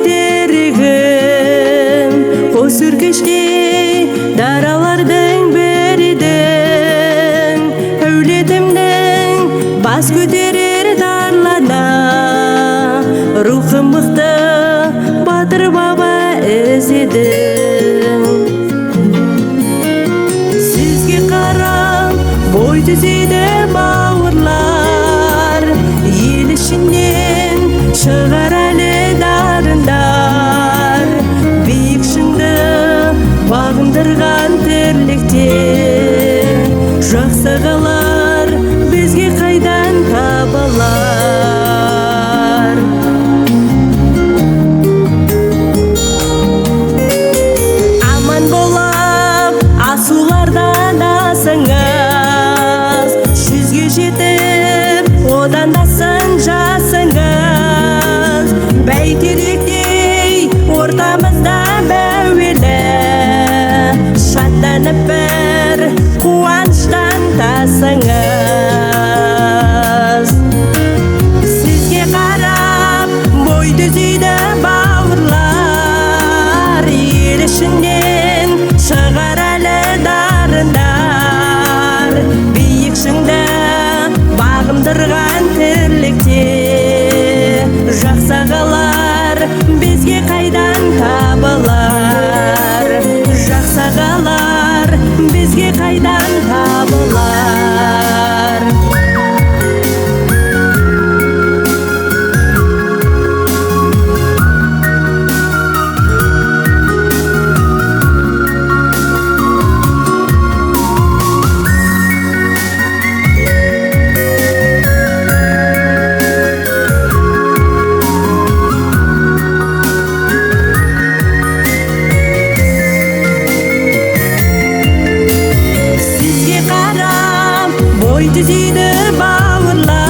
терігім, қос үркеште даралардың бірідің, әулетімнің бас көтерер дарлана, рухым мықты батыр баба ізедің. Сізге қарап бой түзейді бауырлар, ел ішінен шығар әлі дарындар, биік шыңды бағындырған тірліктер. Жақсы қалар бізге қайдан табылар. Аман болып асулардан асыңыз, жүзге жетіп одан дасын жасыңыз. Бәйтеректей ортамызда мәуелі, шаттанып бір қуаныштан тасыңыз. Сізге қарап бой түзейді бауырлар, ел ішінен шығар әлі дарындар, биік шыңды бағындырған тірліктер. Жақсы қалар бізге қайдан табылар, жақсы қалар бізге қайдан табылар. Бой түзейді бауырлар,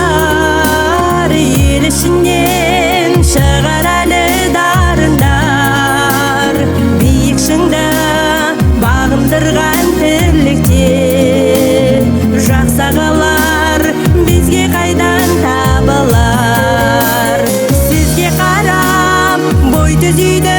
ел ішінен шығар әлі дарындар, биік шыңды бағындырған тірліктер. Жақсы қалар бізге қайдан табылар. Сізге қарап бой түзейді